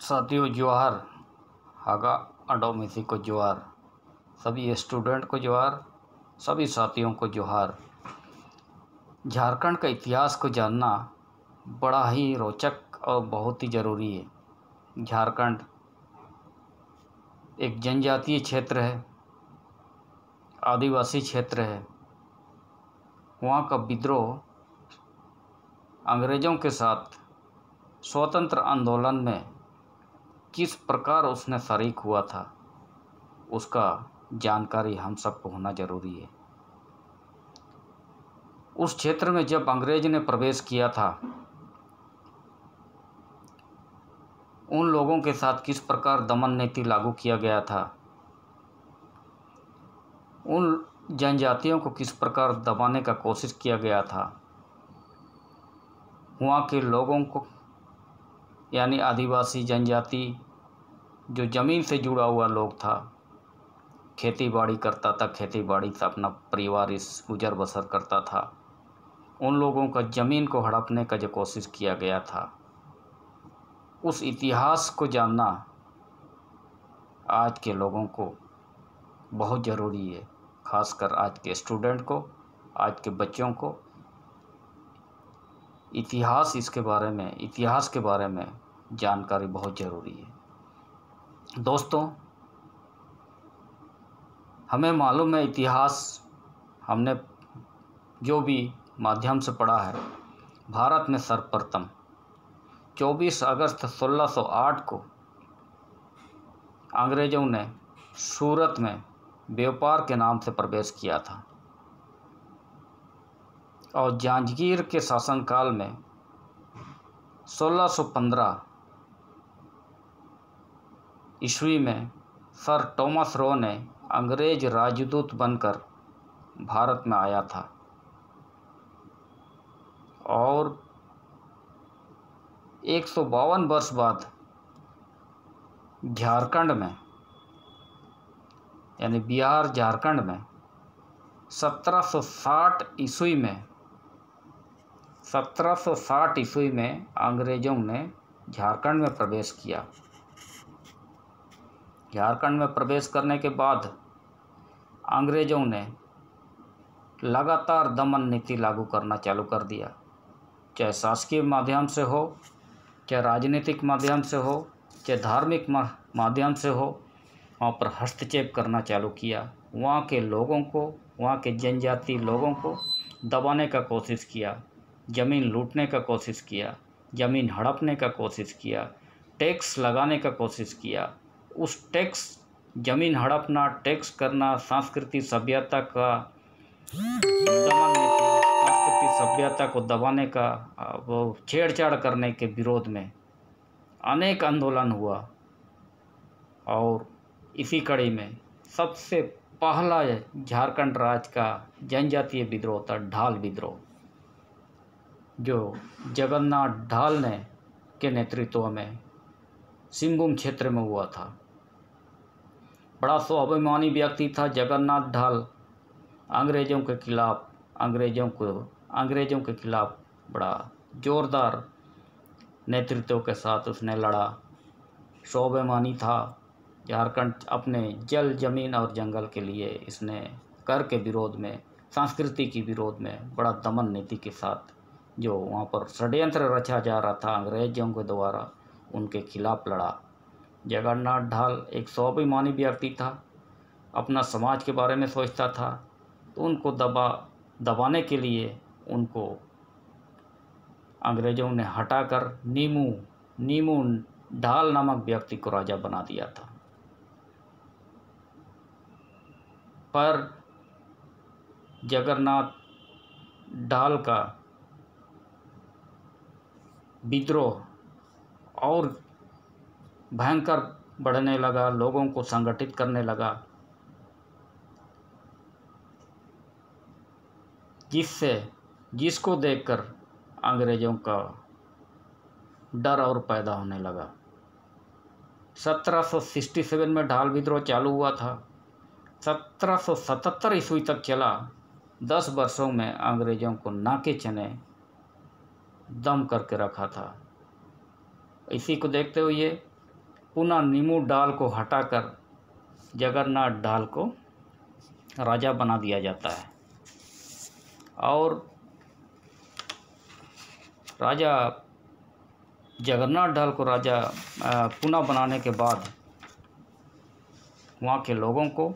साथियों जोहार। हागा अडोमिसी को जोहार। सभी स्टूडेंट को जोहार, सभी साथियों को जोहार। झारखंड का इतिहास को जानना बड़ा ही रोचक और बहुत ही ज़रूरी है। झारखंड एक जनजातीय क्षेत्र है, आदिवासी क्षेत्र है। वहाँ का विद्रोह अंग्रेज़ों के साथ स्वतंत्र आंदोलन में किस प्रकार उसने शरीक हुआ था, उसका जानकारी हम सबको होना ज़रूरी है। उस क्षेत्र में जब अंग्रेज ने प्रवेश किया था, उन लोगों के साथ किस प्रकार दमन नीति लागू किया गया था, उन जनजातियों को किस प्रकार दबाने का कोशिश किया गया था। वहाँ के लोगों को यानी आदिवासी जनजाति जो ज़मीन से जुड़ा हुआ लोग था, खेती बाड़ी करता था, खेती बाड़ी से अपना परिवार इस गुजर बसर करता था। उन लोगों का ज़मीन को हड़पने का जो कोशिश किया गया था, उस इतिहास को जानना आज के लोगों को बहुत ज़रूरी है। खासकर आज के स्टूडेंट को, आज के बच्चों को इतिहास के बारे में जानकारी बहुत ज़रूरी है। दोस्तों, हमें मालूम है इतिहास हमने जो भी माध्यम से पढ़ा है, भारत में सर्वप्रथम 24 अगस्त 1608 को अंग्रेज़ों ने सूरत में व्यापार के नाम से प्रवेश किया था और जांजगीर के शासनकाल में 1615 ईस्वी में सर टॉमस रो ने अंग्रेज राजदूत बनकर भारत में आया था और 152 वर्ष बाद झारखंड में यानी बिहार झारखंड में 1760 ईस्वी में अंग्रेज़ों ने झारखंड में प्रवेश किया। झारखंड में प्रवेश करने के बाद अंग्रेज़ों ने लगातार दमन नीति लागू करना चालू कर दिया, चाहे शासकीय माध्यम से हो, चाहे राजनीतिक माध्यम से हो, चाहे धार्मिक माध्यम से हो। वहाँ पर हस्तक्षेप करना चालू किया। वहाँ के लोगों को, वहाँ के जनजाति लोगों को दबाने का कोशिश किया, ज़मीन लूटने का कोशिश किया, ज़मीन हड़पने का कोशिश किया, टैक्स लगाने का कोशिश किया। उस टैक्स, ज़मीन हड़पना, टैक्स करना, सांस्कृतिक सभ्यता को दबाने का, वो छेड़छाड़ करने के विरोध में अनेक आंदोलन हुआ और इसी कड़ी में सबसे पहला झारखंड राज्य का जनजातीय विद्रोह था ढाल विद्रोह, जो जगन्नाथ ढाल ने के नेतृत्व में सिंहभूम क्षेत्र में हुआ था। बड़ा स्वाभिमानी व्यक्ति था जगन्नाथ ढाल। अंग्रेज़ों के खिलाफ बड़ा जोरदार नेतृत्व के साथ उसने लड़ा। स्वाभिमानी था। झारखंड अपने जल, जमीन और जंगल के लिए इसने कर के विरोध में, संस्कृति के विरोध में बड़ा दमन नीति के साथ जो वहाँ पर षड्यंत्र रचा जा रहा था अंग्रेज़ों के द्वारा, उनके खिलाफ लड़ा। जगन्नाथ ढाल एक स्वाभिमानी व्यक्ति था, अपना समाज के बारे में सोचता था, तो उनको दबाने के लिए उनको अंग्रेज़ों ने हटाकर नीमू ढाल नामक व्यक्ति को राजा बना दिया था। पर जगन्नाथ ढाल का विद्रोह और भयंकर बढ़ने लगा, लोगों को संगठित करने लगा, जिसको देखकर अंग्रेज़ों का डर और पैदा होने लगा। 1767 में ढाल विद्रोह चालू हुआ था। 1777 ईस्वी तक चला। 10 वर्षों में अंग्रेज़ों को नाके चने दम करके रखा था। इसी को देखते हुए पुनः नीमू डाल को हटाकर जगन्नाथ डाल को राजा बना दिया जाता है। और राजा जगन्नाथ डाल को राजा पुनः बनाने के बाद वहाँ के लोगों को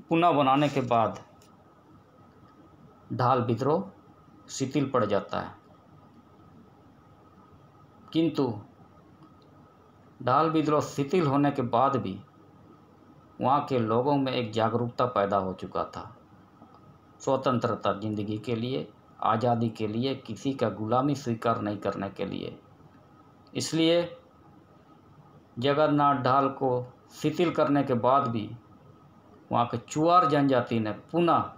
पुनः बनाने के बाद ढाल विद्रोह शिथिल पड़ जाता है। किंतु ढाल विद्रोह शिथिल होने के बाद भी वहाँ के लोगों में एक जागरूकता पैदा हो चुका था स्वतंत्रता जिंदगी के लिए, आज़ादी के लिए, किसी का गुलामी स्वीकार नहीं करने के लिए। इसलिए जगन्नाथ ढाल को शिथिल करने के बाद भी वहाँ के चुआर जनजाति ने पुनः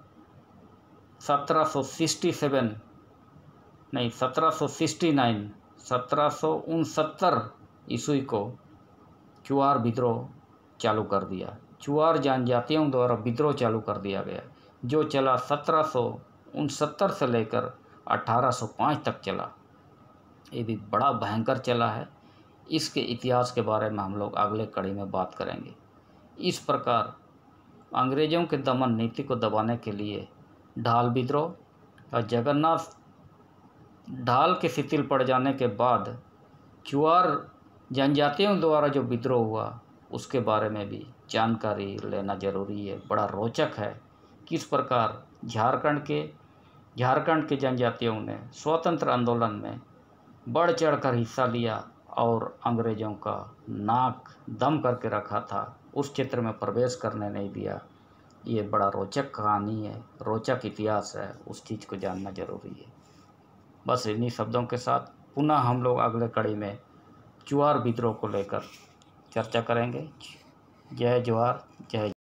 1769 ईस्वी को चुआर विद्रोह चालू कर दिया। चुआर जनजातियों द्वारा विद्रोह चालू कर दिया गया, जो चला 1769 से लेकर 1805 तक चला। ये भी बड़ा भयंकर चला है। इसके इतिहास के बारे में हम लोग अगले कड़ी में बात करेंगे। इस प्रकार अंग्रेज़ों के दमन नीति को दबाने के लिए ढाल विद्रोह और जगन्नाथ ढाल के शिथिल पड़ जाने के बाद चुआर जनजातियों द्वारा जो विद्रोह हुआ उसके बारे में भी जानकारी लेना जरूरी है। बड़ा रोचक है किस प्रकार झारखंड के जनजातियों ने स्वतंत्र आंदोलन में बढ़ चढ़कर हिस्सा लिया और अंग्रेज़ों का नाक दम करके रखा था, उस क्षेत्र में प्रवेश करने नहीं दिया। ये बड़ा रोचक कहानी है, रोचक इतिहास है, उस चीज़ को जानना जरूरी है। बस इन्हीं शब्दों के साथ पुनः हम लोग अगले कड़ी में चुआर विद्रोह को लेकर चर्चा करेंगे। जय जवाहर, जय